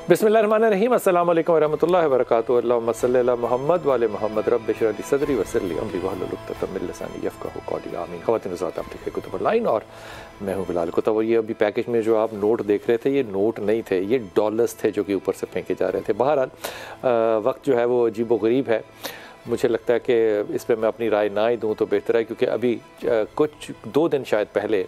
बिस्मिल्लाहिर्रहमानिर्रहीम। अस्सलाम वालेकुम वरहमतुल्लाहि वबरकातुहू। अल्लाहुम्मा सल्लि अला मुहम्मद व आले मुहम्मद। रब्बि इश्रह ली सदरी वयस्सिर ली अमरी वहलुल उक़दतम मिन लिसानी यफ़क़हू क़ौली। आमीन। ख़वातीन हज़रात, आप देख रहे कुतुब ऑनलाइन और मैं हूँ बिलाल कुतुब। और ये अभी पैकेज में जो आप नोट देख रहे थे, ये नोट नहीं थे, ये डॉलर्स थे जो कि ऊपर से फेंके जा रहे थे। बहरहाल वक्त जो है वो अजीबोगरीब है। मुझे लगता है कि इस पर मैं अपनी राय ना ही दूँ तो बेहतर है, क्योंकि अभी कुछ 2 दिन शायद पहले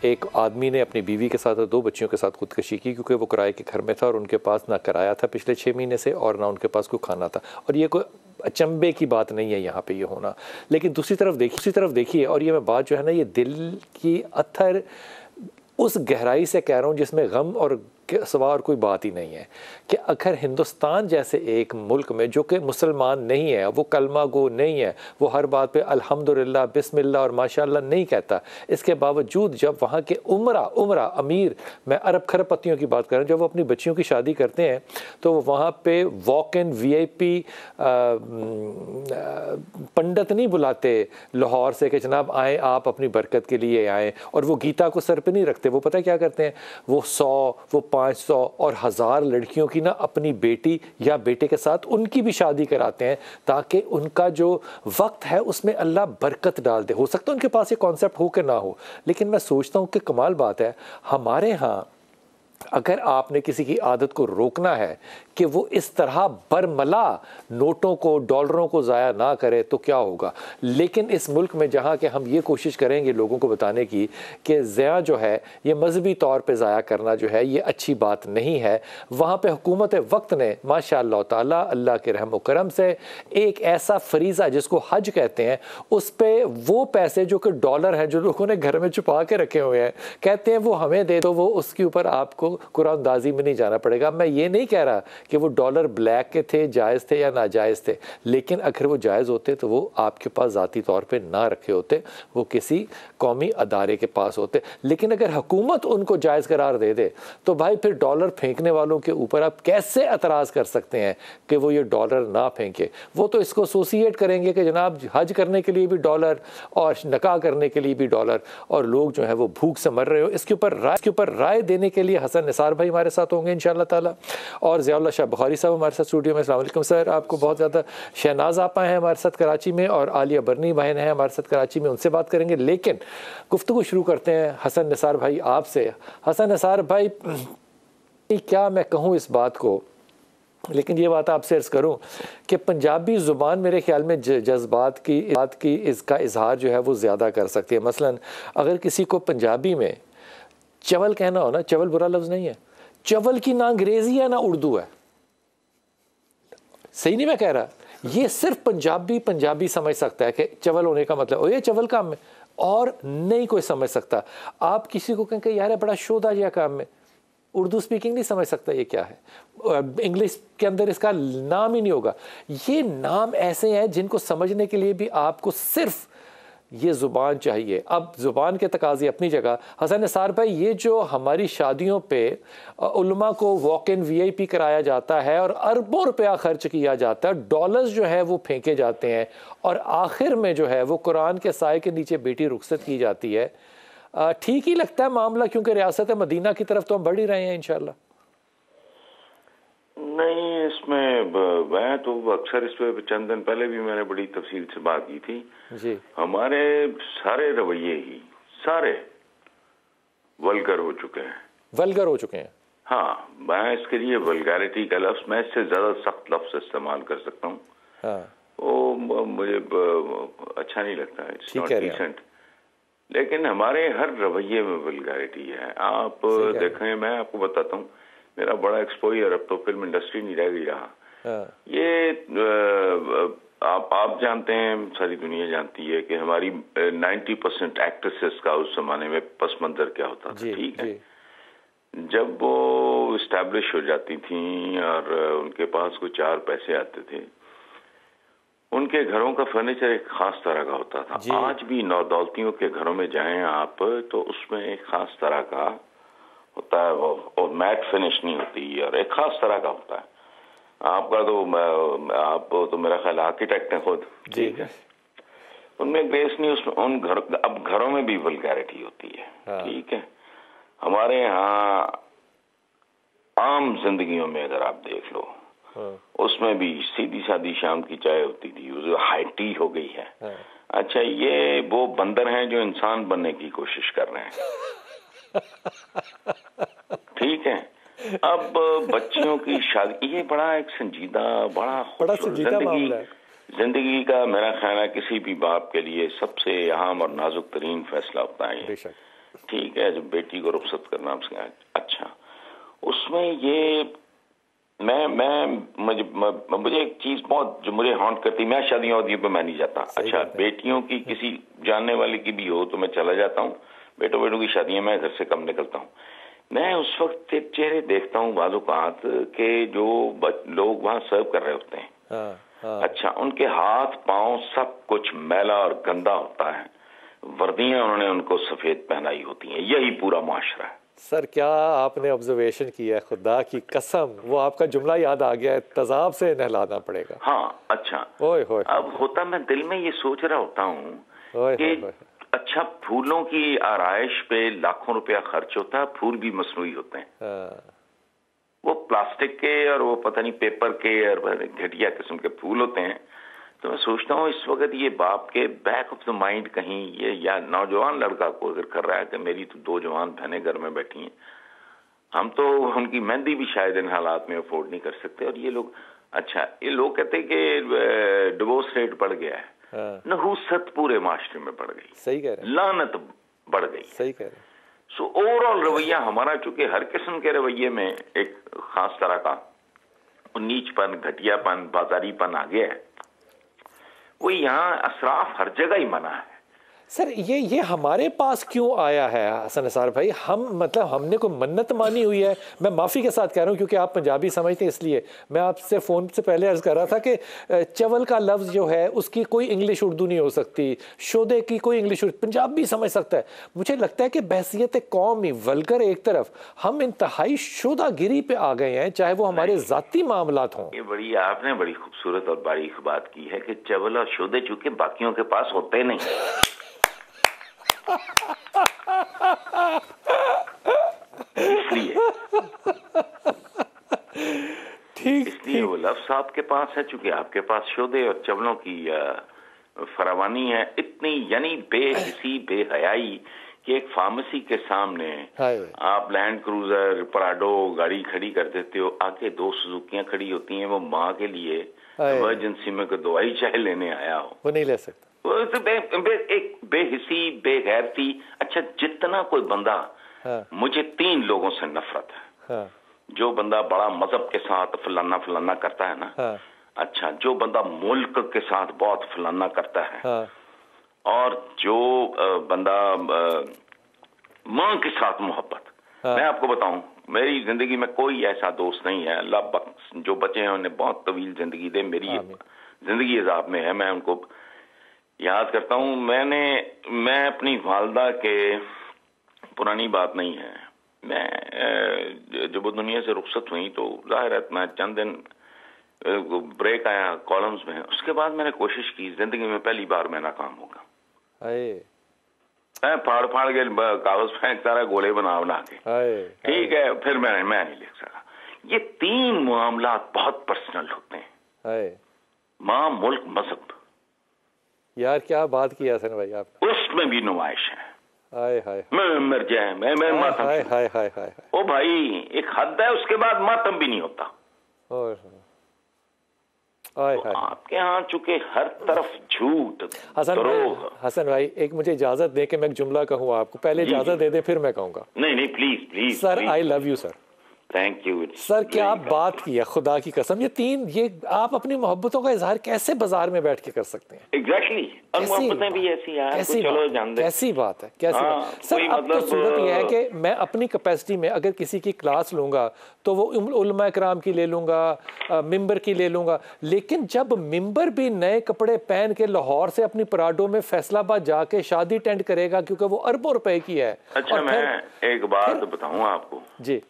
एक आदमी ने अपनी बीवी के साथ और 2 बच्चियों के साथ खुदकशी की, क्योंकि वो किराए के घर में था और उनके पास ना किराया था पिछले 6 महीने से और ना उनके पास कोई खाना था। और ये कोई अचंभे की बात नहीं है यहाँ पे ये होना। लेकिन दूसरी तरफ देखिए, और ये मैं बात जो है ना, ये दिल की अत्थर उस गहराई से कह रहा हूँ जिसमें गम और सिवा और कोई बात ही नहीं है, कि अगर हिंदुस्तान जैसे एक मुल्क में जो कि मुसलमान नहीं है, वो कलमा गो नहीं है, वो हर बात पे अल्हम्दुलिल्लाह बिस्मिल्लाह और माशाअल्लाह नहीं कहता, इसके बावजूद जब वहाँ के उमरा अमीर, मैं अरब खरबपतियों की बात कर रहा हूँ, जब वो अपनी बच्चियों की शादी करते हैं तो वहाँ पे वॉक इन VIP पंडित नहीं बुलाते लाहौर से कि जनाब आए आप अपनी बरकत के लिए आएँ, और वो गीता को सर पे नहीं रखते। वो पता क्या करते हैं, वो 100 वो 500 और 1000 लड़कियों की ना अपनी बेटी या बेटे के साथ उनकी भी शादी कराते हैं, ताकि उनका जो वक्त है उसमें अल्लाह बरकत डाल दे। हो सकता है उनके पास ये कॉन्सेप्ट हो कि ना हो, लेकिन मैं सोचता हूँ कि कमाल बात है, हमारे यहाँ अगर आपने किसी की आदत को रोकना है कि वो इस तरह बरमला नोटों को, डॉलरों को ज़ाया ना करे, तो क्या होगा। लेकिन इस मुल्क में जहाँ के हम ये कोशिश करेंगे लोगों को बताने की कि ज़िया जो है ये मजहबी तौर पे ज़ाया करना जो है ये अच्छी बात नहीं है, वहाँ पे हुकूमत वक्त ने माशाअल्लाह ताला अल्लाह के रहम व करम से एक ऐसा फरीज़ा जिसको हज कहते हैं, उस पर वो पैसे जो कि डॉलर हैं जो लोगों ने घर में छुपा के रखे हुए हैं, कहते हैं वो हमें दे दो, वो उसके ऊपर आपको कुरानदाजी में नहीं जाना पड़ेगा। मैं ये नहीं कह रहा कि वो डॉलर ब्लैक के थे, जायज़ थे या नाजायज़ थे, लेकिन अगर वो जायज़ होते तो वो आपके पास ज़ाती तौर पे ना रखे होते, वो किसी कौमी अदारे के पास होते। लेकिन अगर हुकूमत उनको जायज़ करार दे दे तो भाई फिर डॉलर फेंकने वालों के ऊपर आप कैसे एतराज़ कर सकते हैं कि वो ये डॉलर ना फेंके। वो तो इसको एसोसिएट करेंगे कि जनाब हज करने के लिए भी डॉलर और निकाह करने के लिए भी डॉलर, और लोग जो है वो भूख से मर रहे हो। इसके ऊपर राय देने के लिए हसन निसार भाई हमारे साथ होंगे इंशाअल्लाह ताला, और ज़ियाउल्लाह शाह बुखारी साहब हमारे साथ स्टूडियो में। अस्सलाम वालेकुम सर, आपको बहुत ज़्यादा। शहनाज आपा हैं हमारे साथ कराची में, और आलिया बरनी बहन हैं हमारे साथ कराची में, उनसे बात करेंगे। लेकिन गुफ्तगू शुरू करते हैं हसन निसार भाई आपसे। हसन निसार भाई, क्या मैं कहूँ इस बात को, लेकिन ये बात आपसे अर्ज़ करूं कि पंजाबी ज़ुबान मेरे ख्याल में जज्बात की इसका इजहार जो है वो ज़्यादा कर सकती है। मसलन अगर किसी को पंजाबी में चवल कहना हो ना, चवल बुरा लफ्ज़ नहीं है, चवल की ना अंग्रेज़ी है ना उर्दू है, सही नहीं मैं कह रहा, ये सिर्फ पंजाबी समझ सकता है कि चवल होने का मतलब, ये चवल काम है, और नहीं कोई समझ सकता। आप किसी को कहें कि यार बड़ा शोधा या काम है, उर्दू स्पीकिंग नहीं समझ सकता ये क्या है, इंग्लिश के अंदर इसका नाम ही नहीं होगा। ये नाम ऐसे हैं जिनको समझने के लिए भी आपको सिर्फ ये ज़ुबान चाहिए। अब ज़ुबान के तकाज़े अपनी जगह। हसन निसार भाई, ये जो हमारी शादियों पे उलमा को वॉक इन VIP कराया जाता है और अरबों रुपया खर्च किया जाता है, डॉलर्स जो है वो फेंके जाते हैं, और आखिर में जो है वो कुरान के साए के नीचे बेटी रुखसत की जाती है, ठीक ही लगता है मामला, क्योंकि रियासत मदीना की तरफ तो हम बढ़ ही रहे हैं इंशाल्लाह। नहीं, इसमें मैं तो अक्सर इस पे चंद दिन पहले भी मैंने बड़ी तफसील से बात की थी जी। हमारे सारे रवैये ही सारे वल्गर हो चुके हैं। हाँ, मैं इसके लिए वल्गैरिटी का लफ्ज, मैं इससे ज्यादा सख्त लफ्ज इस्तेमाल कर सकता हूँ। हाँ। वो मुझे अच्छा नहीं लगता है, इट्स नॉट डिसेंट। लेकिन हमारे हर रवैये में वल्गैरिटी है। आप देखें, मैं आपको बताता हूँ, मेरा बड़ा एक्सपोजर, अब तो फिल्म इंडस्ट्री नहीं रह गई रहा। ये आप जानते हैं, सारी दुनिया जानती है कि हमारी 90% एक्ट्रेसेस का उस जमाने में पस मंजर क्या होता था। ठीक है, जब वो इस्टेब्लिश हो जाती थी और उनके पास कुछ 4 पैसे आते थे, उनके घरों का फर्नीचर एक खास तरह का होता था। आज भी नौदौलतियों के घरों में जाएं आप तो उसमें एक खास तरह का होता है, और मैट फिनिश नहीं होती, और एक खास तरह का होता है। आपका तो आप तो मेरा ख्याल आर्किटेक्ट हैं खुद, ठीक है, उनमें ग्रेस नहीं, उसमें उन अब घरों में भी वल्गैरिटी होती है। ठीक है, हमारे यहाँ आम जिंदगियों में अगर आप देख लो, उसमें भी सीधी सादी शाम की चाय होती थी, वो हाई टी हो गई है। अच्छा, ये वो बंदर हैं जो इंसान बनने की कोशिश कर रहे हैं। ठीक है, अब बच्चियों की शादी, ये बड़ा एक संजीदा, बड़ा संजीदा मामला है। जिंदगी का मेरा ख्याल है किसी भी बाप के लिए सबसे अहम और नाजुक तरीन फैसला होता है ये। ठीक है, जब बेटी को रुखसत करना, अच्छा उसमें ये मुझे एक चीज बहुत जो मुझे हॉन्ट करती, मैं शादियों वादियों पे मैं नहीं जाता। अच्छा, बेटियों की किसी जानने वाले की भी हो तो मैं चला जाता हूँ, बेटों की शादियां मैं घर से कम निकलता हूँ। मैं उस वक्त चेहरे देखता हूँ वालुकात के जो लोग वहां सर्व कर रहे होते हैं। अच्छा, उनके हाथ पांव सब कुछ मैला और गंदा होता है, वर्दियां उन्होंने उनको सफेद पहनाई होती हैं, यही पूरा मुआशरा है। सर क्या आपने ऑब्जर्वेशन किया है, खुदा की कसम वो आपका जुमला याद आ गया है, तजाब से नहलाना पड़ेगा। हाँ, अच्छा, ओए होए, अब होता मैं दिल में ये सोच रहा होता हूँ कि अच्छा, फूलों की आराइश पे लाखों रुपया खर्च होता है, फूल भी मसनूई होते हैं। वो प्लास्टिक के और वो पता नहीं पेपर के और घटिया किस्म के फूल होते हैं। तो मैं सोचता हूँ इस वक्त ये बाप के बैक ऑफ द माइंड कहीं ये, या नौजवान लड़का को अगर कर रहा है कि मेरी तो 2 जवान बहनें घर में बैठी हैं, हम तो उनकी मेहंदी भी शायद इन हालात में अफोर्ड नहीं कर सकते, और ये लोग, अच्छा ये लोग कहते हैं कि डिवोर्स रेट बढ़ गया है, नहूसत पूरे माशरे में बढ़ गई, सही कह रहे हैं, लानत बढ़ गई, सही कह रहे हैं। सो ओवरऑल रवैया हमारा, चूंकि हर किस्म के रवैये में एक खास तरह का नीचपन, घटियापन, बाजारीपन आ गया है, वो यहाँ असराफ हर जगह ही मना है। सर ये हमारे पास क्यों आया है हसन निसार भाई? हम मतलब हमने कोई मन्नत मानी हुई है? मैं माफ़ी के साथ कह रहा हूँ क्योंकि आप पंजाबी समझते हैं, इसलिए मैं आपसे फ़ोन से पहले अर्ज़ कर रहा था कि चवल का लफ्ज़ जो है उसकी कोई इंग्लिश उर्दू नहीं हो सकती, शोदे की कोई इंग्लिश उर्दू, पंजाबी समझ सकता है। मुझे लगता है कि बहसियत कौम ही वल्गर एक तरफ, हम इंतहाई शोदागिरी पे आ गए हैं, चाहे वो हमारे ज़ाती मामलात हों। ये आपने बड़ी खूबसूरत और बारीक बात की है कि चवल और शोदे चूंकि बाकियों के पास होते नहीं, इसलिए वो लफ्ज़ आपके पास है, चूंकि आपके पास शोदे और चवलों की फरावानी है इतनी, यानी बेहिसी बेहयाई कि एक फार्मेसी के सामने आप लैंड क्रूजर प्राडो गाड़ी खड़ी कर देते हो, आके 2 सुजुकियां खड़ी होती हैं, वो माँ के लिए इमरजेंसी में कोई दवाई चाहे लेने आया हो, वो नहीं ले सकता। वो तो एक बेहिसी बेगैरती। अच्छा, जितना कोई बंदा, मुझे 3 लोगों से नफरत है। जो बंदा बड़ा मजहब के साथ फलाना फलाना करता है ना, अच्छा, जो बंदा मुल्क के साथ बहुत फलाना करता है, और जो बंदा माँ के साथ मोहब्बत, मैं आपको बताऊं मेरी जिंदगी में कोई ऐसा दोस्त नहीं है, अल्लाह जो बचे हैं उन्हें बहुत तवील जिंदगी दे, मेरी जिंदगी अजाब में है, मैं उनको याद करता हूँ। मैं अपनी वालदा के, पुरानी बात नहीं है, मैं जब वो दुनिया से रुखसत हुई तो जाहिर है मैं चंद दिन ब्रेक आया कॉलम्स में, उसके बाद मैंने कोशिश की, जिंदगी में पहली बार मैं नाकाम होगा। मैं फाड़ के कागज फेंकता रहा, गोले बना के, ठीक है, फिर मैं नहीं लिख सका। ये 3 मामला बहुत पर्सनल होते हैं, माँ, मुल्क, मजहब। यार क्या बात की हसन भाई आप, उसमें भी नुमाइश है। हाय मैं मर जाए, मैं मातम, हाय ओ भाई एक हद है, उसके बाद मातम भी नहीं होता। तो आपके यहाँ चूंकि हर तरफ झूठ, हसन भाई एक मुझे इजाजत दे कि मैं एक जुमला कहूँ आपको, पहले इजाजत दे दे फिर मैं कहूँगा। नहीं please sir, I love you sir. Thank you sir, क्या बात की है, खुदा की कसम। ये आप अपनी मोहब्बतों का इजहार कैसे बाजार में बैठ के कर सकते हैं? एग्जैक्टली, और मोहब्बतें भी ऐसी यार, चलो जान दे, कैसी बात है, कैसी बात। सर अब तो सूरत यह है कि मैं अपनी कैपेसिटी में अगर किसी की क्लास लूंगा तो वो उलमा इकराम की ले लूंगा, मिंबर की ले लूंगा, लेकिन जब मिंबर भी नए कपड़े पहन के लाहौर से अपनी पराडो में फैसलाबाद जाके शादी अटेंड करेगा क्योंकि वो अरबों रुपए की है। अच्छा, मैं एक बात बताऊं आपको जी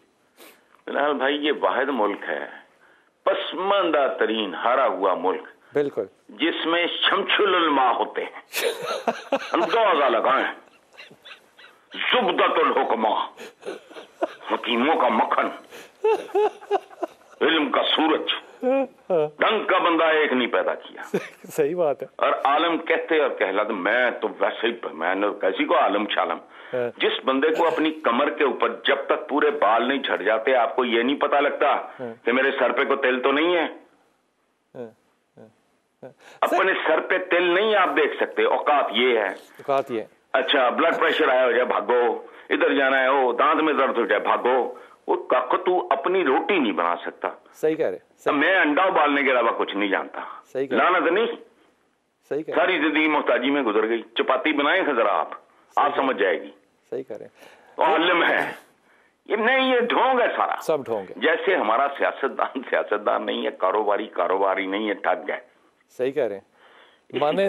फिलहाल भाई, ये वाहिद मुल्क है, पसमानदा तरीन हारा हुआ मुल्क, बिल्कुल, जिसमें शमशुल उलमा होते हैं, अंदाजा लगाएं, जुबदतुल हुक्मा, हकीमों का मक्खन, इल्म का सूरज, ढंग का बंदा एक नहीं पैदा किया। सही बात है। और आलम कहते और कहलाते, मैं तो वैसे ही, मैं कैसी को आलम शालम, जिस बंदे को अपनी कमर के ऊपर जब तक पूरे बाल नहीं झड़ जाते आपको ये नहीं पता लगता कि मेरे सर पे को तेल तो नहीं है। अपने सर पे तेल नहीं आप देख सकते, औकात ये है। औकात ये, अच्छा ब्लड प्रेशर आया हो जाए भागो, इधर जाना है, ओ दांत में दर्द हो जाए भागो, वो काको तू अपनी रोटी नहीं बना सकता। सही कह रहे। मैं अंडा उबालने के अलावा कुछ नहीं जानता। सही कह लानत नहीं, सही कह, सारी जिंदगी मोहताजी में गुजर गई। चपाती बनाए जरा आप समझ जाएगी। सही कह रहे। आलिम है ये नहीं, ये ढोंग है सारा, सब ढोंग है। जैसे हमारा सियासतदान नहीं है, कारोबारी नहीं है, ठग है। सही कह रहे हैं,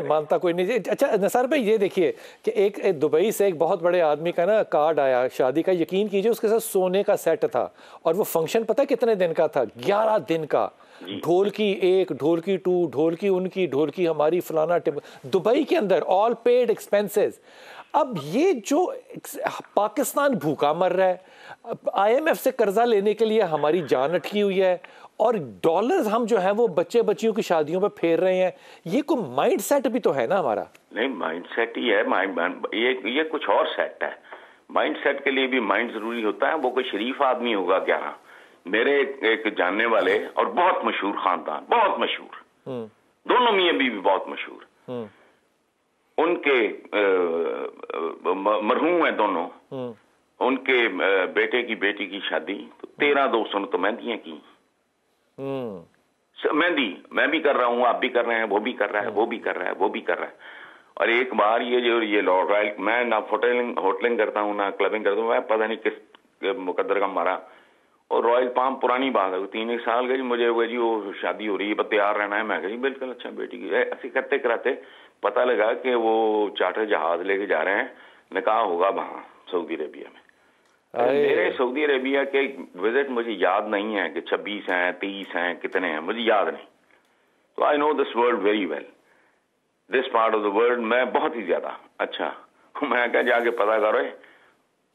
मानता कोई नहीं। अच्छा निसार भाई ये देखिए कि एक दुबई से एक बहुत बड़े आदमी का ना कार्ड आया शादी का, यकीन कीजिए उसके साथ सोने का सेट था और वो फंक्शन पता कितने दिन का था, 11 दिन का। ढोल की एक, ढोल की टू, ढोल की उनकी, ढोल की हमारी, फलाना दुबई के अंदर, ऑल पेड एक्सपेंसेस। अब ये जो पाकिस्तान भूखा मर रहा है, IMF से कर्जा लेने के लिए हमारी जान अटकी हुई है और डॉलर्स हम जो है वो बच्चे बच्चियों की शादियों पे फेर रहे हैं, ये कोई माइंड सेट भी तो है ना हमारा। नहीं माइंड सेट ही है, ये कुछ और सेट है। माइंड सेट के लिए भी माइंड जरूरी होता है। वो कोई शरीफ आदमी होगा क्या? मेरे एक जानने वाले और बहुत मशहूर खानदान, बहुत मशहूर, दोनों मियां बीवी बहुत मशहूर, उनके मरहूम है दोनों, उनके बेटे की बेटी की शादी तो 13 दोस्तों ने तो मेहंदियां की। मेहंदी मैं भी कर रहा हूँ, आप भी कर रहे हैं, वो भी कर रहा है, वो भी कर रहा है, वो भी कर रहा है। और एक बार ये लॉर्ड रॉयल, मैं ना होटलिंग करता हूँ ना क्लबिंग करता हूँ, मैं पता नहीं किस मुकद्दर का मारा, और रॉयल पाम पुरानी बात है, 3 साल गई मुझे वो जी वो शादी हो रही है, तैयार रहना है। मैं कही बिल्कुल, अच्छा बेटी की ऐसे करते कराते पता लगा कि वो चार्टर जहाज लेके जा रहे हैं, निकाह होगा वहां सऊदी अरेबिया में। मेरे सऊदी अरेबिया के विजिट मुझे याद नहीं है कि 26 हैं 30 हैं कितने हैं, मुझे याद नहीं। तो I know this world very well, this part of the world मैं बहुत ही ज्यादा। अच्छा मैं क्या जाके पता करो,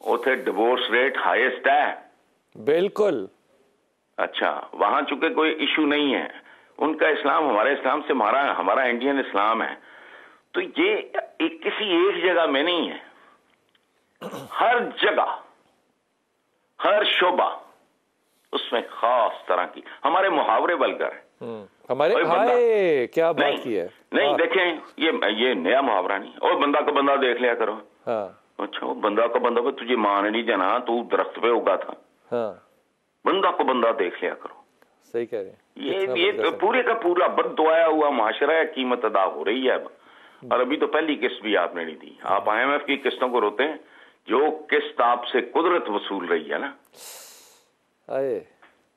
उथे डिवोर्स रेट हाईएस्ट है। बिल्कुल। अच्छा वहां चूंकि कोई इशू नहीं है, उनका इस्लाम हमारे इस्लाम से हमारा इंडियन इस्लाम है, तो ये किसी एक जगह में नहीं है, हर जगह हर शोबा उसमें खास तरह की। हमारे मुहावरे बलकर हमारे हाय क्या बात की है। नहीं देखें ये नया मुहावरा नहीं, और बंदा को बंदा देख लिया करो। अच्छा वो बंदा को बंदा, तुझे मान नहीं जाना, तू दरख्त पे उगा था। बंदा को बंदा देख लिया करो। सही कह रहे हैं। ये पूरे का पूरा बद्दुआया हुआ माशरा है, कीमत अदा हो रही है अब। और अभी तो पहली किस्त भी आपने नहीं दी। आप IMF की किस्तों को रोते हैं, जो किस्त आपसे कुदरत वसूल रही है ना,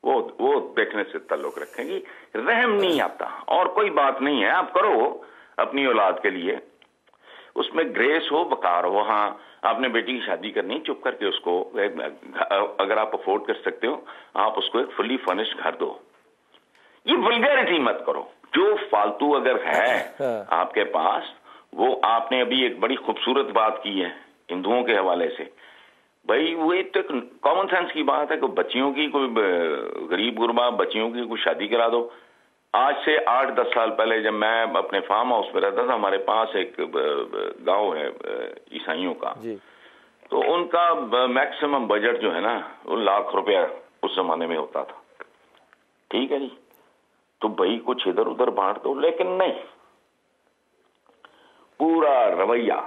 वो देखने से ताल्लुक रखेंगी। रहम नहीं आता और कोई बात नहीं है, आप करो अपनी औलाद के लिए, उसमें ग्रेस हो, वकार हो। हाँ आपने बेटी की शादी करनी, चुप करके उसको, अगर आप अफोर्ड कर सकते हो, आप उसको एक फुली फर्निश्ड घर दो। ये वल्गैरिटी मत करो। जो फालतू अगर है आपके पास, वो आपने अभी एक बड़ी खूबसूरत बात की है हिंदुओं के हवाले से, भाई वो एक तो कॉमन सेंस की बात है कि बच्चियों की, कोई गरीब गुरबा बच्चियों की कोई शादी करा दो। आज से 8-10 साल पहले जब मैं अपने फार्म हाउस में रहता था, हमारे पास एक गांव है ईसाइयों का जी। तो उनका मैक्सिमम बजट जो है ना वो लाख रुपया उस जमाने में होता था। ठीक है जी, तो भाई कुछ इधर उधर बांट दो, लेकिन नहीं, पूरा रवैया।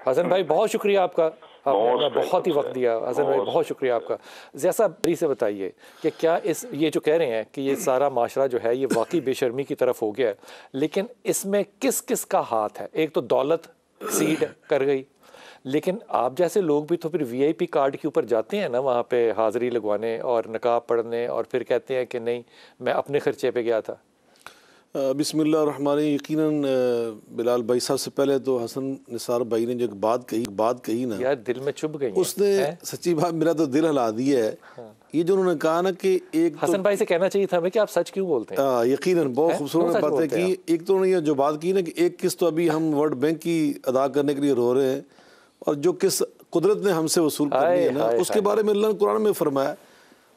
हसन भाई बहुत शुक्रिया आपका, आपने बहुत ही वक्त दिया। हसन भाई बहुत शुक्रिया आपका। जैसा बरी से बताइए कि क्या ये जो कह रहे हैं कि ये सारा माशरा जो है ये वाकई बेशर्मी की तरफ हो गया है, लेकिन इसमें किस किस का हाथ है? एक तो दौलत सीड कर गई, लेकिन आप जैसे लोग भी तो फिर VIP कार्ड के ऊपर जाते हैं ना वहाँ पे हाज़िरी लगवाने और नकाब पढ़ने, और फिर कहते हैं कि नहीं मैं अपने खर्चे पे गया था। बिस्मिल्लाह रहमान, यकीनन बिलाल भाई साहब से पहले तो हसन निसार भाई ने जो बात कही ना यार दिल में चुभ गई, उसने सच्ची बात मेरा तो दिल हिला दिया है। ये जो उन्होंने कहा ना कि एक हसन भाई से कहना चाहिए था कि आप सच क्यों बोलते हैं। यकीनन बहुत खूबसूरत बात है कि एक तो उन्होंने जो बात की ना कि एक किस्त तो अभी हम वर्ल्ड बैंक की अदा करने के लिए रो रहे हैं, और जो किस्त कुदरत ने हमसे वसूल करनी है ना, उसके बारे में अल्लाह ने कुरान में फरमाया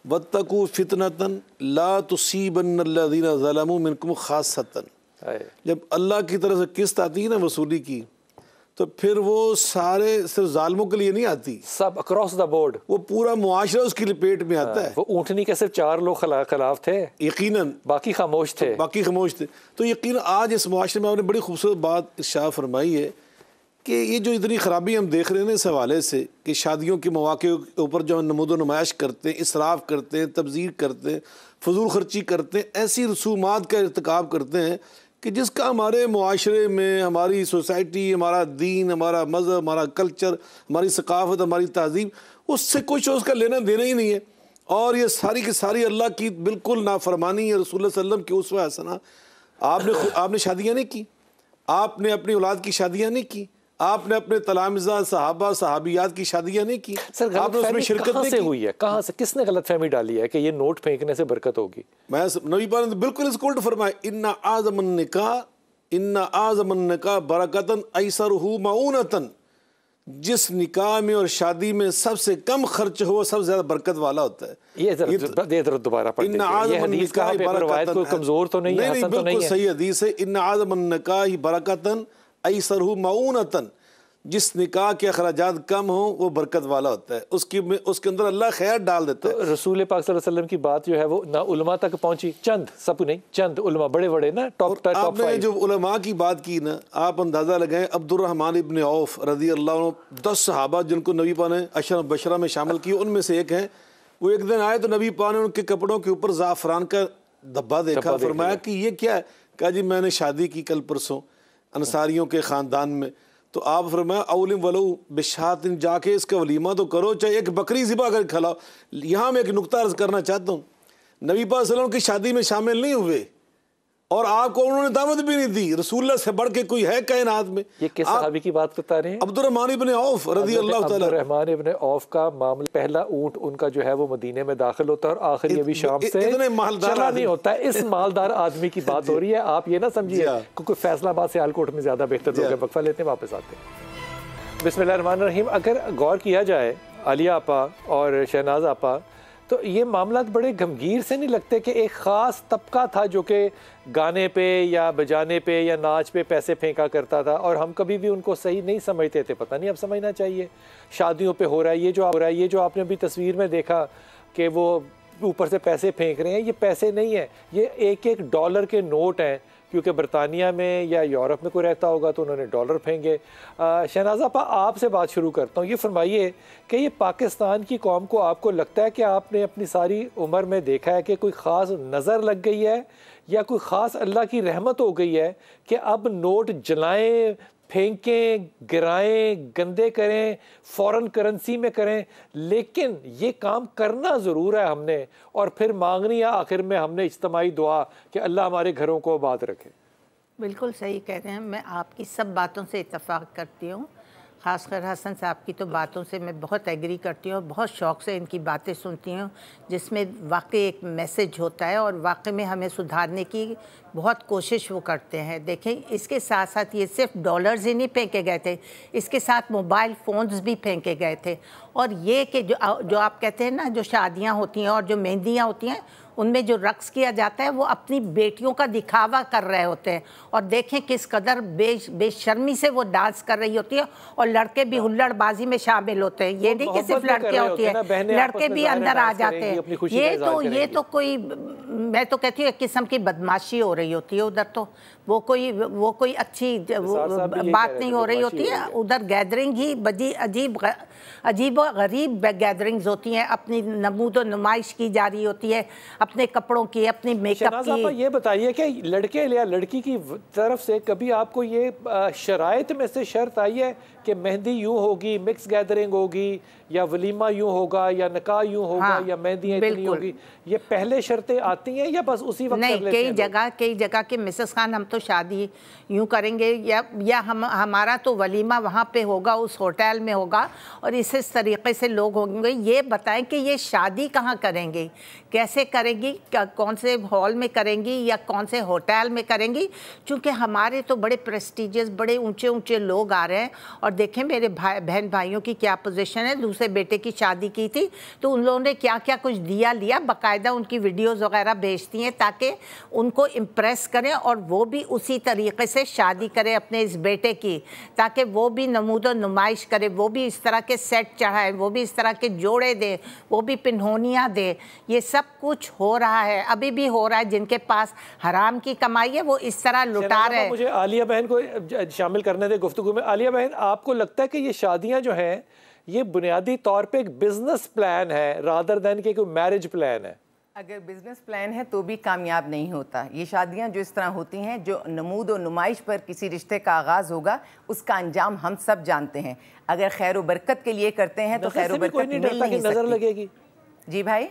वत्तकू फितनतन ला तुसीबन्नल्लज़ीना ज़लमू मिनकुम खासतन। जब अल्लाह की तरफ से किस्त आती है ना वसूली की, तो फिर वो सारे सिर्फ जालिमों के लिए नहीं आती, सब अक्रॉस द बोर्ड, वो पूरा मुआशरा उसकी लपेट में आता है। वो ऊँटनी के सिर्फ 4 लोग खिलाफ थे, यकीनन बाकी खामोश थे, तो यकीन आज इस मुआशरे में आपने बड़ी खूबसूरत बात इरशाद फरमाई है कि ये जो इतनी ख़राबी हम देख रहे हैं इस हवाले से कि शादियों के मौके के ऊपर जो नमूदो नुमाइश करते हैं, इसराफ़ करते हैं, तब्ज़ीर करते हैं, फजूल खर्ची करते हैं, ऐसी रसूमात का इर्तिकाब करते हैं कि जिसका हमारे मुआशरे में, हमारी सोसाइटी, हमारा दीन, हमारा मज़हब, हमारा कल्चर, हमारी सकाफ़त, हमारी तहज़ीब, उससे कुछ उसका लेना देना ही नहीं है। और ये सारी की सारी अल्लाह की बिल्कुल नाफरमानी है, रसूल सल्लल्लाहु अलैहि वसल्लम की उसवा हसना। आपने शादियाँ नहीं की, आपने अपनी औलाद की शादियाँ नहीं की, आपने अपने तलामिज़ा सहाबा सहाबियात की शादियाँ नहीं की। सर आपने उसमें शिरकत नहीं हुई है, कहाँ से, किसने गलतफहमी डाली है कि ये नोट फेंकने से बरकत होगी? मैं नबी पाक ने बिल्कुल इसको उल्टा फरमाया, इन्ना आज़मन निकाह बरकतन ऐसरहु मऊनतन। जिस निकाह में और शादी में सबसे कम खर्च हो सबसे ज्यादा बरकत वाला होता है। ये जरा दोबारा पढ़ दीजिए, ये हदीस कहाँ पे रवायत कोई कमजोर तो नहीं है, हसन तो नहीं है, सही हदीस है। इन्ना आज़मन निकाह बरकतन ऐसरहु मऊनतन। जिस निकाह के अखराजात कम हो वो बरकत वाला होता है, उसके अंदर अल्लाह खैर डाल देता है। तो रसूल पाक सल्लल्लाहु अलैहि वसल्लम की बात जो है वो ना उलमा तक पहुंची, चंद, सब नहीं, चंद उलमा, बड़े बड़े ना टॉप आपने जो उलमा की बात की ना, आप अंदाज़ा लगाएं अब्दुर्रहमान इब्न औफ रज़ी अल्लाह अन्हु 10 सहाबा जिनको नबी पाक ने अशर बशरा में शामिल किया, उनमें से एक हैं। वो एक दिन आए तो नबी पाक ने उनके कपड़ों के ऊपर ज़ाफ़रान का धब्बा देखा, फरमाया कि ये क्या है? कहा जी मैंने शादी की कल परसों अंसारियों के ख़ानदान में। तो आप फरमाया अवलिम वलो बिशातिन, जाके इसका वलीमा तो करो, चाहे एक बकरी ज़िबा कर खिलाओ। यहाँ मैं एक नुक्ता अर्ज़ करना चाहता हूँ, नबी पाक सल्लल्लाहु अलैहि वसल्लम की शादी में शामिल नहीं हुए और आपको उन्होंने दावत भी नहीं दी। रसूलुल्लाह से बढ़ के कोई है कायनात में? ये किस सहाबी की बात बता रहे हैं? अब्दुर्रहमान इब्न औफ रज़ी अल्लाह ताला। अब्दुर्रहमान इब्न औफ का मामला, पहला ऊंट उनका जो है वो मदीने में दाखिल होता है और आखिरी अभी शाम से चला नहीं होता है। इस मालदार आदमी की बात हो रही है, आप ये ना समझिए क्योंकि फैसलाबाद से सियालकोट में ज्यादा बेहतर हो गया। वक्फा लेते हैं, वापस आते हैं। बिस्मिल्लाहिर्रहमानिर्रहीम। अगर गौर किया जाए आलिया आपा और शहनाज आपा, तो ये मामला बड़े गमगीर से नहीं लगते कि एक ख़ास तबका था जो कि गाने पे या बजाने पे या नाच पे पैसे फेंका करता था और हम कभी भी उनको सही नहीं समझते थे। पता नहीं अब समझना चाहिए। शादियों पे हो रहा है ये जो हो रहा है, ये जो आपने अभी तस्वीर में देखा कि वो ऊपर से पैसे फेंक रहे हैं, ये पैसे नहीं है, ये एक डॉलर के नोट हैं। क्योंकि बरतानिया में या यूरोप में कोई रहता होगा तो उन्होंने डॉलर फेंके। शहनाज़ा आपा, आपसे बात शुरू करता हूँ। ये फरमाइए कि ये पाकिस्तान की कौम को आपको लगता है कि आपने अपनी सारी उम्र में देखा है कि कोई ख़ास नज़र लग गई है या कोई ख़ास अल्लाह की रहमत हो गई है कि अब नोट जलाएं, फेंकें, गिराएं, गंदे करें, फॉरेन करेंसी में करें, लेकिन ये काम करना ज़रूर है हमने, और फिर मांगनी है आखिर में हमने इज्तिमाई दुआ कि अल्लाह हमारे घरों को आबाद रखे? बिल्कुल सही कह रहे हैं, मैं आपकी सब बातों से इत्तेफाक करती हूँ। ख़ासकर हसन साहब की तो बातों से मैं बहुत एग्री करती हूँ, बहुत शौक़ से इनकी बातें सुनती हूँ जिसमें वाकई एक मैसेज होता है और वाकई में हमें सुधारने की बहुत कोशिश वो करते हैं। देखें, इसके साथ साथ ये सिर्फ डॉलर्स ही नहीं फेंके गए थे, इसके साथ मोबाइल फ़ोन्स भी फेंके गए थे। और ये कि जो आप कहते हैं ना, जो शादियाँ होती हैं और जो मेहंदियाँ होती हैं, उनमें जो रक्स किया जाता है वो अपनी बेटियों का दिखावा कर रहे होते हैं। और देखें किस कदर बेशर्मी से वो डांस कर रही होती है और लड़के भी हुल्लड़बाजी में शामिल होते हैं। ये नहीं कि सिर्फ लड़कियां होती हैं, लड़के भी अंदर आ जाते हैं। ये तो कोई, मैं तो कहती हूँ एक किस्म की बदमाशी हो रही होती है उधर। तो वो कोई अच्छी बात नहीं हो रही होती है उधर। गैदरिंग ही अजीब व गरीब गैदरिंग्स होती हैं, अपनी नमूदो नुमाइश की जा रही होती है, अपने कपड़ों की, अपनी मेकअप की। ये बताइए कि लड़के या लड़की की तरफ से कभी आपको ये शराइत में से शर्त आई है कि मेहंदी यूं होगी, मिक्स गैदरिंग होगी, या वलीमा यूं होगा, या निकाह यूं होगा, हाँ, या मेहंदियाँ इतनी होगी? ये पहले शर्तें आती हैं या बस उसी वक्त? नहीं, कई जगह के मिसेस खान हम तो शादी यूं करेंगे या हमारा तो वलीमा वहाँ पे होगा, उस होटल में होगा, और इस तरीके से लोग होंगे। ये बताएं कि ये शादी कहाँ करेंगे, कैसे करेंगे, करेंगी, कौन से हॉल में करेंगी या कौन से होटल में करेंगी, क्योंकि हमारे तो बड़े प्रेस्टिजियस, बड़े ऊंचे ऊंचे लोग आ रहे हैं। और देखें मेरे बहन भाइयों की क्या पोजीशन है। दूसरे बेटे की शादी की थी तो उन लोगों ने क्या क्या कुछ दिया लिया, बाकायदा उनकी वीडियोस वगैरह भेजती हैं ताकि उनको इम्प्रेस करें और वो भी उसी तरीके से शादी करें अपने इस बेटे की, ताकि वो भी नमूदो नुमाइश करे, वो भी इस तरह के सेट चढ़ाए, वो भी इस तरह के जोड़े दे, वो भी पिन्होनियाँ दे। ये सब कुछ हो रहा है, अभी भी हो रहा है। जिनके पास हराम की कमाई है वो इस तरह लुटा रहे हैं। मुझे आलिया बहन को शामिल करने दे गुफ्तगू में। आलिया बहन, आपको लगता है कि ये शादियां जो हैं ये बुनियादी तौर पे एक बिजनेस प्लान है रादर देन कि कोई मैरिज प्लान है? अगर बिजनेस प्लान है तो भी कामयाब नहीं होता। ये शादियां जो इस तरह होती हैं, जो नमूद और नुमाइश पर किसी रिश्ते का आगाज़ होगा, उसका अंजाम हम सब जानते हैं। अगर खैर व बरकत के लिए करते हैं तो खैर व बरकत मिल नहीं सकती। नजर लगेगी जी भाई,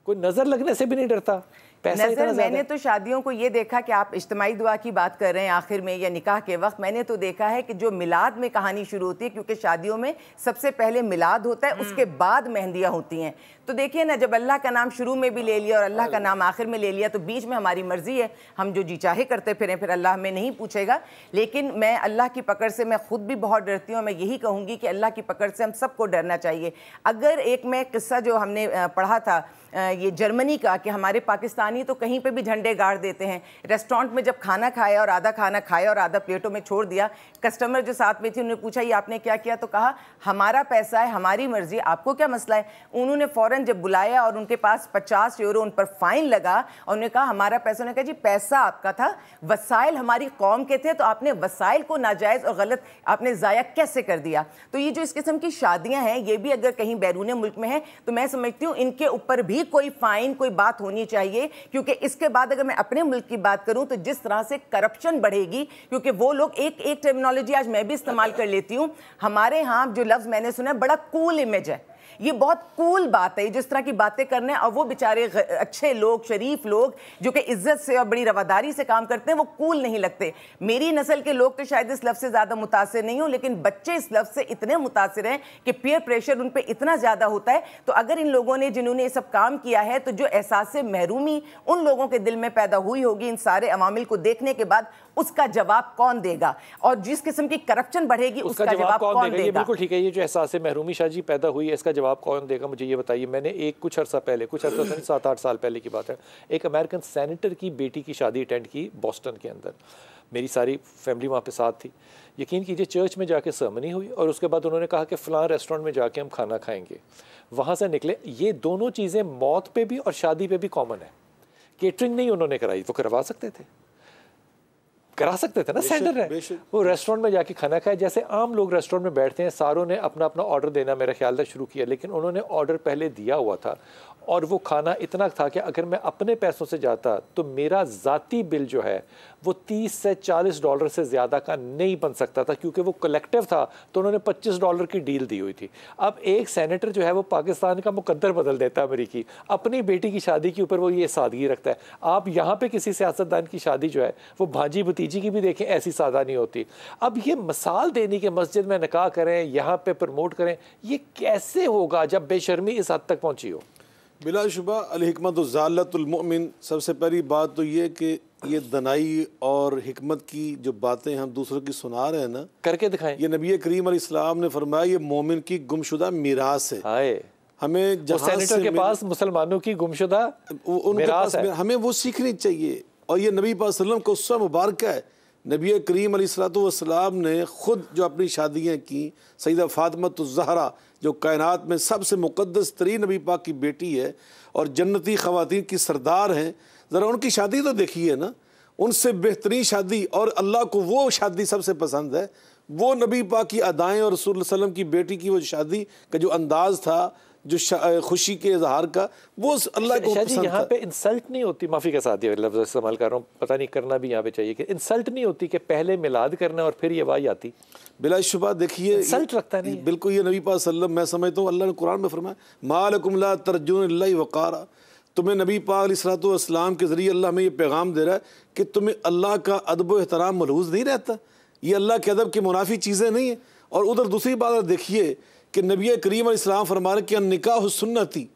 कोई नजर लगने से भी नहीं डरता। नज़र, मैंने तो शादियों को ये देखा कि आप इज्तिमाई दुआ की बात कर रहे हैं आखिर में या निकाह के वक्त, मैंने तो देखा है कि जो मिलाद में कहानी शुरू होती है, क्योंकि शादियों में सबसे पहले मिलाद होता है, उसके बाद मेहंदियाँ होती हैं। तो देखिए ना, जब अल्लाह का नाम शुरू में भी ले लिया और अल्लाह का नाम आखिर में ले लिया तो बीच में हमारी मर्जी है, हम जो जी चाहे करते फिरें, फिर अल्लाह हमें नहीं पूछेगा। लेकिन मैं अल्लाह की पकड़ से मैं खुद भी बहुत डरती हूँ। मैं यही कहूँगी कि अल्लाह की पकड़ से हम सबको डरना चाहिए। अगर एक मैं किस्सा जो हमने पढ़ा था ये जर्मनी का, कि हमारे पाकिस्तानी तो कहीं पे भी झंडे गाड़ देते हैं। रेस्टोरेंट में जब खाना खाया और आधा खाना खाया और आधा प्लेटों में छोड़ दिया, कस्टमर जो साथ में थी उन्होंने पूछा ये आपने क्या किया, तो कहा हमारा पैसा है, हमारी मर्जी, आपको क्या मसला है। उन्होंने फ़ौरन जब बुलाया और उनके पास 50 यूरो उन पर फ़ाइन लगा और उन्होंने कहा हमारा पैसा, उन्होंने कहा जी पैसा आपका था, वसाइल हमारी कौम के थे, तो आपने वसाइल को नाजायज़ और गलत आपने ज़ाया कैसे कर दिया। तो ये जो इस किस्म की शादियाँ हैं, ये भी अगर कहीं बैरून मुल्क में है तो मैं समझती हूँ इनके ऊपर भी कोई फाइन, कोई बात होनी चाहिए। क्योंकि इसके बाद अगर मैं अपने मुल्क की बात करूं तो जिस तरह से करप्शन बढ़ेगी, क्योंकि वो लोग एक टर्मिनोलॉजी आज मैं भी इस्तेमाल कर लेती हूं, हमारे यहाँ जो लफ्ज़ मैंने सुना बड़ा कूल इमेज है, ये बहुत कूल बात है जिस तरह की बातें करने, और वो बेचारे अच्छे लोग, शरीफ लोग जो कि इज्जत से और बड़ी रवादारी से काम करते हैं, वो कूल नहीं लगते। मेरी नस्ल के लोग तो शायद इस लफ्ज़ से ज़्यादा मुतासिर नहीं हो, लेकिन बच्चे इस लफ्ज़ से इतने मुतासिर हैं कि पीयर प्रेशर उन पर इतना ज़्यादा होता है। तो अगर इन लोगों ने, जिन्होंने ये सब काम किया है, तो जो एहसास महरूमी उन लोगों के दिल में पैदा हुई होगी इन सारे अवामिल को देखने के बाद, उसका जवाब कौन देगा? और जिस किस्म की करप्शन बढ़ेगी उसका जवाब कौन देगा? ये बिल्कुल ठीक है। ये जो एहसास महरूमी शाजी पैदा हुई है, इसका जवाब कौन देगा, मुझे ये बताइए। मैंने कुछ अर्सा पहले, कुछ अर्सा 7-8 साल पहले की बात है, एक अमेरिकन सेनेटर की बेटी की शादी अटेंड की बोस्टन के अंदर। मेरी सारी फैमिली वहाँ पे साथ थी। यकीन कीजिए चर्च में जाके सर्मनी हुई और उसके बाद उन्होंने कहा कि फ़लाँ रेस्टोरेंट में जाके हम खाना खाएंगे। वहाँ से निकले। ये दोनों चीज़ें मौत पे भी और शादी पे भी कॉमन है। केटरिंग नहीं उन्होंने कराई, वो करवा सकते थे, करा सकते थे ना, सेंटर है वो। रेस्टोरेंट में जाके खाना खाया, जैसे आम लोग रेस्टोरेंट में बैठते हैं, सारों ने अपना अपना ऑर्डर देना मेरा ख्याल था शुरू किया, लेकिन उन्होंने ऑर्डर पहले दिया हुआ था और वो खाना इतना था कि अगर मैं अपने पैसों से जाता तो मेरा ज़ाती बिल जो है वो $30 से $40 से ज़्यादा का नहीं बन सकता था, क्योंकि वो कलेक्टिव था। तो उन्होंने $25 की डील दी हुई थी। अब एक सेनेटर जो है वो पाकिस्तान का मुकद्दर बदल देता है अमेरिकी, अपनी बेटी की शादी के ऊपर वो ये सादगी रखता है। आप यहाँ पे किसी सियासतदान की शादी जो है वो भांजी भतीजी की भी देखें, ऐसी सादा नहीं होती। अब ये मिसाल देनी कि मस्जिद में निकाह करें, यहाँ पे प्रमोट करें, ये कैसे होगा जब बेशर्मी इस हद तक पहुँची हो? बिलाशुबा अल-हिकमत ज़ालतुल मुमिन। सबसे पहली बात तो ये कि ये दनाई और हिकमत की जो बातें हम दूसरों की सुना रहे हैं ना, करके दिखाएं। ये नबी करीम अलैहिस्सलाम ने फरमाया ये मोमिन की गुमशुदा मीरास है। हाय, हमें सेनेटर के पास मुसलमानों की गुमशुदा मीरास है, हमें वो सीखनी चाहिए। और ये नबी पाक सल्लल्लाहु अलैहि वसल्लम को उससे मुबारक है। नबी करीम अलैहिस्सलाम ने ख़ुद जो अपनी शादियाँ की, सैयदा फ़ातिमा जो कायनात में सबसे मुक़द्दस तरीन नबी पाक की बेटी है और जन्नती ख़वातीन की सरदार हैं, ज़रा उनकी शादी तो देखिए ना, उनसे बेहतरीन शादी, और अल्लाह को वो शादी सबसे पसंद है। वो नबी पाक की अदाएँ और रसूल सल्लल्लाहु अलैहि वसल्लम की बेटी की वो शादी का जो अंदाज़ था, जो खुशी के इजहार का, वो अल्लाह को पसंद था। यहाँ पे इंसल्ट नहीं होती, माफ़ी के साथ ये लफ्ज़ इस्तेमाल कर रहा हूँ, पता नहीं करना भी यहाँ पे चाहिए कि इंसल्ट नहीं होती कि पहले मिलाद करना और फिर ये वाही आती। बिलाशुबा देखिए इंसल्ट रखता नहीं, बिल्कुल। ये नबी पाक सल्लल्लाहु, मैं समझता हूँ अल्लाह ने कुरान में फरमाया मा लकुम ला तर्जून लिल्लाहि वक़ारा, तुम्हें नबी पाक अलैहिस्सलातु वस्सलाम के ज़रिए अल्लाह में ये पैगाम दे रहा है कि तुम्हें अल्लाह का अदब व एहतराम मलहूज़ नहीं रहता। ये अल्लाह के अदब की मुनाफी चीज़ें नहीं है। और उधर दूसरी बात देखिए कि नबी करीम अलैहिस्सलाम फरमा रहे कि निकाह सुन्नती,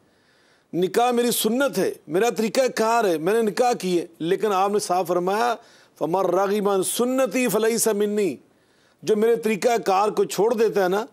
निकाह मेरी सुन्नत है, मेरा तरीका कार है, मैंने निकाह किए, लेकिन आपने साफ फरमाया फमर रागिबन सुन्नती फलैसा मिन्नी, जो मेरे तरीका कार को छोड़ देता है ना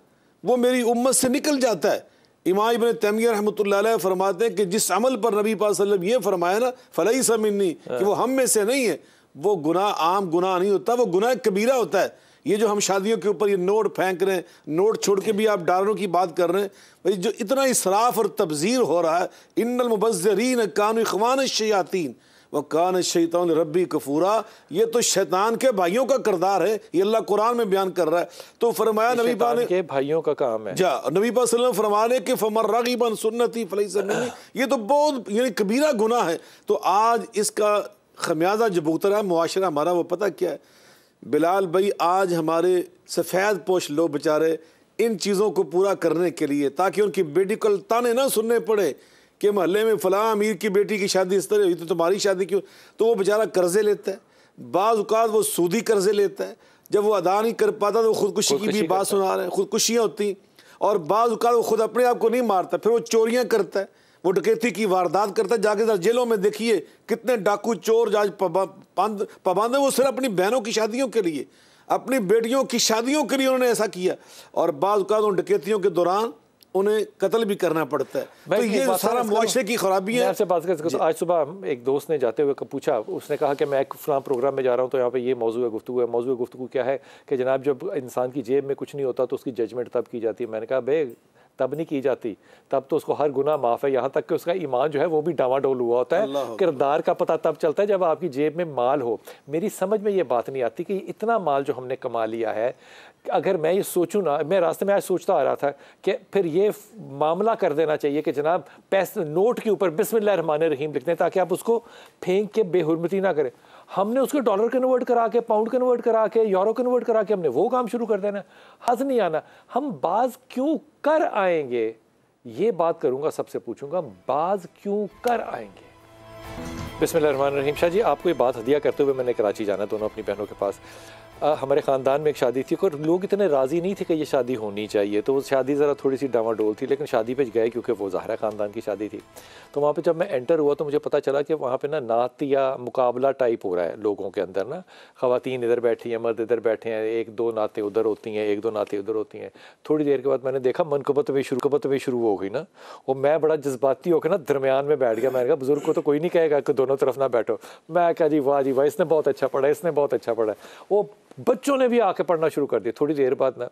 वो मेरी उम्मत से निकल जाता है। इमाम इब्न तैमिया रहमतुल्लाह अलैह फरमाते हैं कि जिस अमल पर नबी पाक सल्लल्लाहु अलैहि वसल्लम ये फरमाया ना फलैसा मिन्नी, कि वो हम में से नहीं है, वो गुनाह आम गुनाह नहीं होता, वो गुनाह कबीरा होता है। ये जो हम शादियों के ऊपर ये नोट फेंक रहे हैं, नोट छोड़ के भी आप डॉलरों की बात कर रहे हैं, भाई जो इतना इसराफ और तब्जीर हो रहा है, इन्नल मुबज़्ज़रीन कानू इख्वान शयातीन व कान शैतान रब्बी कफूरा, ये तो शैतान के भाइयों का किरदार है, ये अल्लाह कुरान में बयान कर रहा है। तो फरमाया नबी पाक ने के भाइयों का काम है, जा नबी पाक सल्लल्लाहु अलैहि वसल्लम फरमा रहे कि फमर रागिबन सुन्नती फलैसा मिन्नी, ये तो बहुत यानी कबीरा गुनाह है। तो आज इसका खमियाजा जो भुगत रहा है मुआशरा हमारा, वो पता क्या है बिलाल भाई, आज हमारे सफ़ेद पोश लोग बेचारे इन चीज़ों को पूरा करने के लिए, ताकि उनकी बेटी को ताने ना सुनने पड़े कि मोहल्ले में फ़लाँ अमीर की बेटी की शादी इस तरह हुई तो तुम्हारी शादी क्यों, तो वो बेचारा कर्ज़े लेता है, बाज़ औक़ात वो सूदी कर्ज़े लेता है, जब वो अदा नहीं कर पाता तो खुदकुशी की भी बात सुना रहे हैं, खुदकुशियाँ होती, और बाज़ औक़ात वो खुद अपने आप को नहीं मारता, फिर वो चोरियाँ करता है, वो डकैती की वारदात करता है। जाके जेलों में देखिए कितने डाकू चोर आज पाबंद है, वो सिर्फ अपनी बहनों की शादियों के लिए, अपनी बेटियों की शादियों के लिए उन्होंने ऐसा किया, और बाज़ औक़ात उन डकैतियों के दौरान उन्हें कत्ल भी करना पड़ता है। तो ये सारा मुआशरे की खराबी है। आपसे बात कर, आज सुबह एक दोस्त ने जाते हुए पूछा, उसने कहा कि मैं एक फलां प्रोग्राम में जा रहा हूँ तो यहाँ पे ये मौजूद गुफ्तगू है। मौजूद गुफ्तगू क्या है कि जनाब जब इंसान की जेब में कुछ नहीं होता तो उसकी जजमेंट तब की जाती है। मैंने कहा बे तब नहीं की जाती, तब तो उसको हर गुनाह माफ़ है, यहाँ तक कि उसका ईमान जो है वो भी डामाडोल हुआ होता है। किरदार का पता तब चलता है जब आपकी जेब में माल हो। मेरी समझ में ये बात नहीं आती कि इतना माल जो हमने कमा लिया है, अगर मैं ये सोचूं ना, मैं रास्ते में आज सोचता आ रहा था कि फिर ये मामला कर देना चाहिए कि जनाब पैसे नोट के ऊपर बिस्मिल्लाहिर्रहमानिर्रहीम लिखते हैं ताकि आप उसको फेंक के बेहुरमती ना करें। हमने उसको डॉलर कन्वर्ट करा के, पाउंड कन्वर्ट करा के, यूरो कन्वर्ट करा के हमने वो काम शुरू कर देना। हज़ नहीं आना, हम बाज क्यों कर आएंगे, ये बात करूंगा, सबसे पूछूंगा बाज क्यों कर आएंगे। बिस्मिल्लाहिर्रहमानिर्रहीम। शाह जी आपको ये बात हदिया करते हुए मैंने कराची जाना, दोनों अपनी बहनों के पास। हमारे ख़ानदान में एक शादी थी और लोग इतने राज़ी नहीं थे कि ये शादी होनी चाहिए, तो वो शादी ज़रा थोड़ी सी डामाडोल थी, लेकिन शादी पे गए क्योंकि वो ज़ाहिर ख़ानदान की शादी थी। तो वहाँ पे जब मैं एंटर हुआ तो मुझे पता चला कि वहाँ पे ना नात या मुकाबला टाइप हो रहा है लोगों के अंदर ना। ख़वातीन इधर बैठी हैं, मर्द इधर बैठे हैं, एक दो नातें उधर होती हैं, एक दो नातें उधर होती हैं। थोड़ी देर के बाद मैंने देखा मनकबत भी शुरू हो गई ना, और मैं बड़ा जज्बाती होकर ना दरमियान में बैठ गया। मैंने कहा बुज़ुर्ग को तो कोई नहीं कहेगा कि दोनों तरफ ना बैठो। मैं कहा जी वाह, इसने बहुत अच्छा पढ़ा, इसने बहुत अच्छा पढ़ा। वो बच्चों ने भी आके पढ़ना शुरू कर दिया। थोड़ी देर बाद ना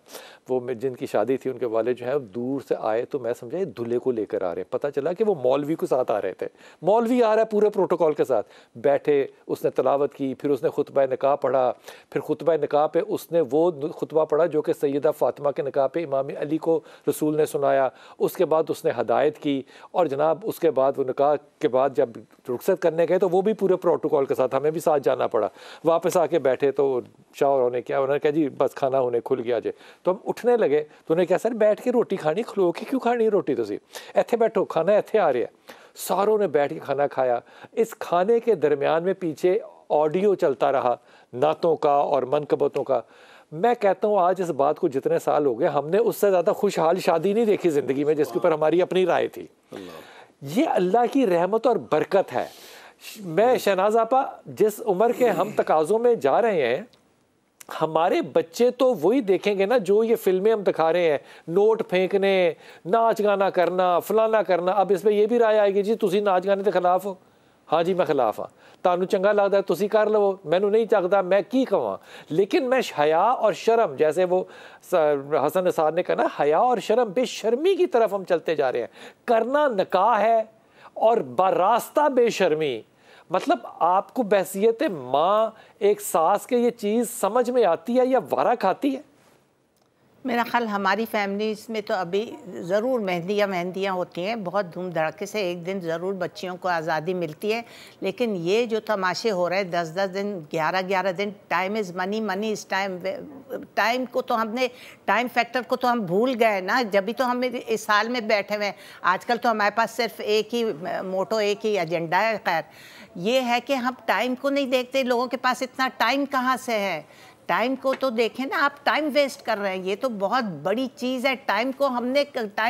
वो जिनकी शादी थी उनके वाले जो है दूर से आए, तो मैं समझा ये दूल्हे को लेकर आ रहे हैं। पता चला कि वो मौलवी के साथ आ रहे थे। मौलवी आ रहा है पूरे प्रोटोकॉल के साथ, बैठे, उसने तलावत की, फिर उसने खुतबा निकाह पढ़ा, फिर खुतबा निकाह पे उसने वो खुतबा पढ़ा जो कि सैयदा फ़ातिमा के निकाह पे इमाम अली को रसूल ने सुनाया। उसके बाद उसने हदायत की, और जनाब उसके बाद वो निकाह के बाद जब रुखसत करने गए तो वो भी पूरे प्रोटोकॉल के साथ, हमें भी साथ जाना पड़ा। वापस आके बैठे तो शाह उन्होंने क्या, उन्होंने कहा जी बस खाना होने खुल गया जे। तो हम उठने लगे तो उन्होंने कहा सर बैठ के रोटी खानी, खलो के क्यों खानी रोटी, तुसी इत्थे बैठो, खाना इत्थे आ रहा है। सारों ने बैठ के खाना खाया। इस खाने के दरमियान में पीछे ऑडियो चलता रहा नातों का और मनकबतों का। मैं कहता हूँ आज इस बात को जितने साल हो गए, हमने उससे ज़्यादा खुशहाल शादी नहीं देखी ज़िंदगी में जिसके ऊपर हमारी अपनी राय थी। ये अल्लाह की रहमत और बरकत है। मैं शहनाज आपा, जिस उम्र के हम तकाज़ों में जा रहे हैं, हमारे बच्चे तो वही देखेंगे ना जो ये फिल्में हम दिखा रहे हैं, नोट फेंकने, नाच गाना करना, फलाना करना। अब इसमें ये भी राय आएगी जी तुसी नाच गाने के खिलाफ हो। हाँ जी मैं खिलाफ हाँ, तानू चंगा लगता है तुसी कर लो, मैनू नहीं चखता, मैं की कहां। लेकिन मैं हया और शर्म, जैसे वो हसन निसार ने कहा ना, हया और शर्म, बेशर्मी की तरफ हम चलते जा रहे हैं। करना निकाह है और बरास्ता बेशर्मी, मतलब आपको बहसियत माँ एक सास के ये चीज़ समझ में आती है या वारा खाती है? मेरा ख्याल हमारी फैमिलीज़ में तो अभी ज़रूर मेहंदियाँ होती हैं, बहुत धूम धड़के से, एक दिन ज़रूर बच्चियों को आज़ादी मिलती है। लेकिन ये जो तमाशे हो रहे हैं 10-10 दिन, 11-11 दिन, time is money, money is time, time को तो हमने, टाइम फैक्टर को तो हम भूल गए ना, जब भी तो हम इस साल में बैठे हुए हैं। आजकल तो हमारे पास सिर्फ एक ही मोटो, एक ही एजेंडा है। खैर ये है कि हम टाइम को नहीं देखते, लोगों के पास इतना टाइम कहाँ से है। टाइम को तो देखें ना, आप टाइम वेस्ट कर रहे हैं, ये तो बहुत बड़ी चीज़ है। टाइम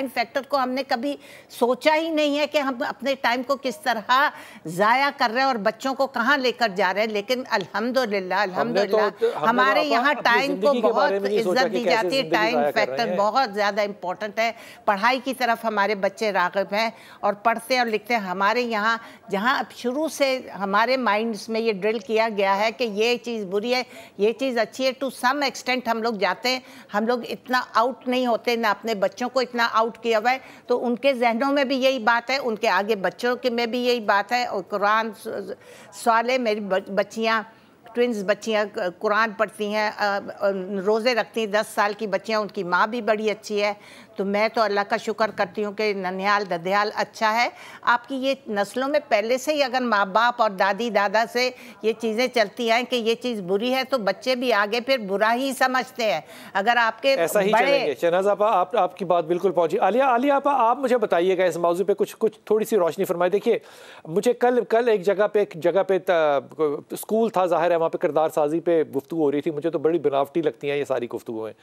फैक्टर को हमने कभी सोचा ही नहीं है कि हम अपने टाइम को किस तरह ज़ाया कर रहे हैं और बच्चों को कहाँ लेकर जा रहे हैं। लेकिन अल्हम्दुलिल्लाह हमारे यहाँ टाइम को बहुत इज्जत दी जाती है। टाइम फैक्टर बहुत ज़्यादा इम्पोर्टेंट है। पढ़ाई की तरफ हमारे बच्चे राग़िब हैं और पढ़ते और लिखते हैं। हमारे यहाँ जहाँ अब शुरू से हमारे माइंड्स में ये ड्रिल किया गया है कि ये चीज़ बुरी है, ये चीज़ अच्छी है, टू सम एक्सटेंट हम लोग जाते हैं, हम लोग इतना आउट नहीं होते, ना अपने बच्चों को इतना आउट किया हुआ है। तो उनके जहनों में भी यही बात है, उनके आगे बच्चों के में भी यही बात है। और कुरान सवाल, मेरी बच्चियाँ, ट्विंस बच्चियाँ कुरान पढ़ती हैं, रोज़े रखती हैं, 10 साल की बच्चियाँ, उनकी माँ भी बड़ी अच्छी है। तो मैं तो अल्लाह का शुक्र करती हूँ कि ननिहाल ददियाल अच्छा है। आपकी ये नस्लों में पहले से ही अगर माँ बाप और दादी दादा से ये चीज़ें चलती आएँ कि ये चीज़ बुरी है, तो बच्चे भी आगे फिर बुरा ही समझते हैं। अगर आपके ऐसा ही चलेंगे। शहनाज आपा, आपकी बात बिल्कुल पहुँची। आलिया आपा, आप मुझे बताइएगा इस मौजू पे कुछ थोड़ी सी रोशनी फरमाए। देखिए, मुझे कल एक जगह पे स्कूल था, ज़ाहिर है वहाँ पे किरदार साजी पे गुफ्तगू हो रही थी। मुझे तो बड़ी बनावटी लगती हैं ये सारी गुफ्तगूएँ।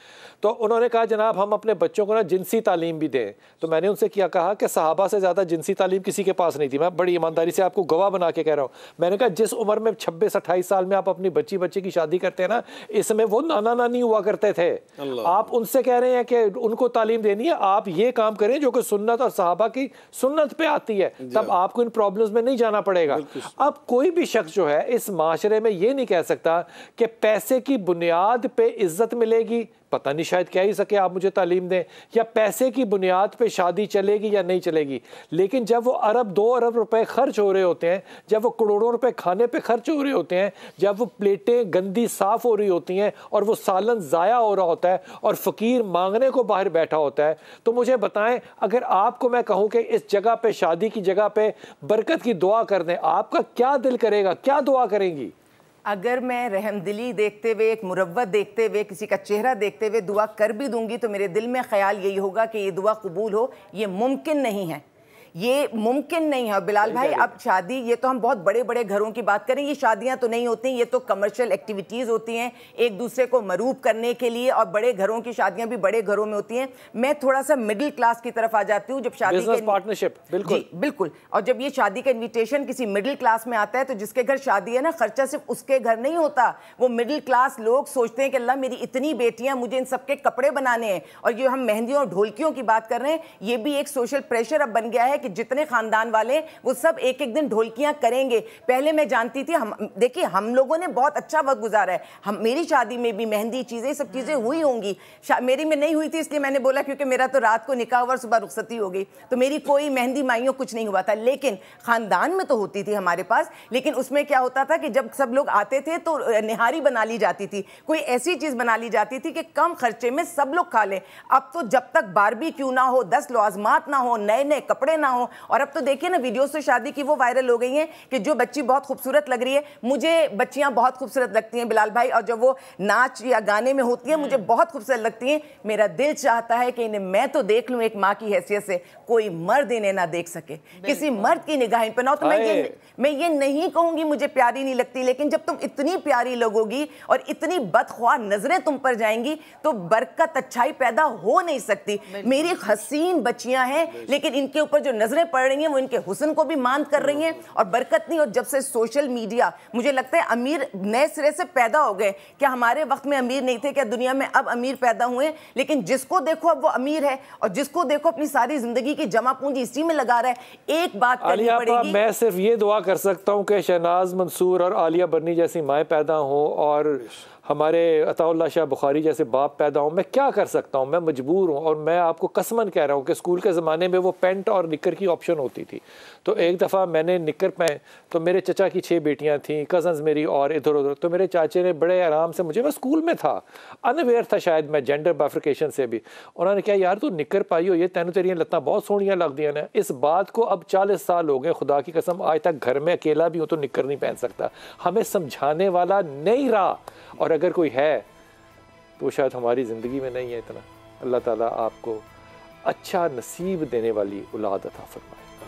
तो उन्होंने कहा जनाब हम अपने बच्चों को ना जिनसी तालीम भी दें। तो मैंने उनसे क्या कहा कि सहाबा से ज़्यादा जिनसी तालीम किसी के पास नहीं थी। मैं बड़ी ईमानदारी से आपको गवाह बना के कह रहा हूँ। मैंने कहा जिस उम्र में 26-28 साल में आप अपनी बच्चे की शादी करते हैं ना, इसमें वो नाना नानी हुआ करते थे। आप उनसे कह रहे हैं कि उनको तालीम देनी है। आप ये काम करें जो कि सुन्नत और सहाबा की सुन्नत पे आती है, तब आपको इन प्रॉब्लम्स में नहीं जाना पड़ेगा। अब कोई भी शख्स जो है इस माशरे में ये नहीं कह सकता कि पैसे की बुनियाद पे इज्जत मिलेगी। पता नहीं, शायद कह ही सके आप मुझे तालीम दें, या पैसे की बुनियाद पे शादी चलेगी या नहीं चलेगी। लेकिन जब वो 2 अरब रुपए खर्च हो रहे होते हैं, जब वो करोड़ों रुपए खाने पे खर्च हो रहे होते हैं, जब वो प्लेटें गंदी साफ हो रही होती हैं और वो सालन ज़ाया हो रहा होता है और फ़कीर मांगने को बाहर बैठा होता है, तो मुझे बताएं, अगर आपको मैं कहूँ कि इस जगह पे, शादी की जगह पे बरकत की दुआ कर दें, आपका क्या दिल करेगा, क्या दुआ करेंगी? अगर मैं रहमदिली देखते हुए, एक मुरव्वत देखते हुए, किसी का चेहरा देखते हुए दुआ कर भी दूंगी, तो मेरे दिल में ख्याल यही होगा कि ये दुआ कबूल हो। ये मुमकिन नहीं है, ये मुमकिन नहीं है। और बिलाल भाई, अब शादी, ये तो हम बहुत बड़े बड़े घरों की बात करें, ये शादियां तो नहीं होती, ये तो कमर्शियल एक्टिविटीज़ होती हैं एक दूसरे को मरूब करने के लिए। और बड़े घरों की शादियां भी बड़े घरों में होती हैं। मैं थोड़ा सा मिडिल क्लास की तरफ आ जाती हूँ। जब शादी के पार्टनरशिप, बिल्कुल, और जब ये शादी का इन्विटेशन किसी मिडिल क्लास में आता है, तो जिसके घर शादी है ना, खर्चा सिर्फ उसके घर नहीं होता। वो मिडिल क्लास लोग सोचते हैं कि अल्लाह मेरी इतनी बेटियां, मुझे इन सबके कपड़े बनाने हैं। और ये हम मेहंदियों और ढोलकियों की बात कर रहे हैं, ये भी एक सोशल प्रेशर अब बन गया है कि जितने खानदान वाले वो सब एक एक दिन ढोलकियां करेंगे। पहले मैं जानती थी, देखिए हम लोगों ने बहुत अच्छा वक्त गुजारा है। मेरी शादी में भी मेहंदी चीजें, सब चीजें हुई होंगी। मेरी में नहीं हुई थी, इसलिए मैंने बोला क्योंकि मेरा तो रात को निकाह और सुबह रुखसती हो गई, तो मेरी कोई मेहंदी माइयों कुछ नहीं हुआ था। लेकिन खानदान में तो होती थी हमारे पास। लेकिन उसमें क्या होता था कि जब सब लोग आते थे तो निहारी बना ली जाती थी, कोई ऐसी चीज बना ली जाती थी कि कम खर्चे में सब लोग खा लें। अब तो जब तक बारबेक्यू ना हो, 10 लवाजमात ना हो, नए नए कपड़े ना हो। और अब तो देखिए ना, वीडियोस तो शादी की वो वायरल हो गई हैं कि जो बच्ची बहुत खूबसूरत लग रही है, मुझे बच्चियां बहुत खूबसूरत लगती हैं बिलाल भाई, और जब वो नाच या गाने में होती है मुझे बहुत खूबसूरत लगती हैं। मेरा दिल चाहता है कि इन्हें मैं तो देख लूं एक माँ की हैसियत से, कोई मर्द इन्हें ना देख सके, किसी मर्द की निगाहें पे ना। तो मैं ये नहीं कहूंगी मुझे प्यारी नहीं लगती, लेकिन जब तुम इतनी प्यारी लगोगी और इतनी बदख्वाह नजरें तुम पर जाएंगी, तो बरकत, अच्छाई पैदा हो नहीं सकती। मेरी हसीन बच्चियां हैं, लेकिन इनके ऊपर जो नजरें पड़ रही हैं वो इनके हुस्न को भी मान कर रही हैं और बरकत नहीं। और जब से सोशल मीडिया, मुझे लगता है अमीर नए सिरे से पैदा हो गए। क्या हमारे वक्त में अमीर नहीं थे? क्या दुनिया में अब अमीर पैदा हुए? लेकिन जिसको देखो अब वो अमीर है, और जिसको देखो अपनी सारी जिंदगी की जमा पूंजी इसी में लगा रहा है। एक बात करनी पड़ेगी, मैं सिर्फ ये दुआ कर सकता हूँ कि शहनाज मंसूर और आलिया बर्नी जैसी माएँ पैदा हों और हमारे अताउल्लाह शाह बुखारी जैसे बाप पैदा हों। मैं क्या कर सकता हूँ, मैं मजबूर हूँ। और मैं आपको कसमन कह रहा हूँ कि स्कूल के ज़माने में वो पेंट और निकर की ऑप्शन होती थी। तो एक दफ़ा मैंने निकर पहन, तो मेरे चचा की 6 बेटियाँ थीं, कज़न्स मेरी और इधर उधर। तो मेरे चाचे ने बड़े आराम से मुझे, मैं स्कूल में था, अनअवेयर था शायद मैं जेंडर बाइफिकेशन से भी, उन्होंने कहा यार तू निकर पाई हो, ये तेन तेरियाँ लत्तां बहुत सोहनियाँ लगदियां ने। इस बात को अब 40 साल हो गए, खुदा की कसम आज तक घर में अकेला भी हूँ तो निकर नहीं पहन सकता। हमें समझाने वाला नहीं रहा, और अगर कोई है तो शायद हमारी ज़िंदगी में नहीं है इतना। अल्लाह ताला आपको अच्छा नसीब देने वाली औलाद अता फरमाए।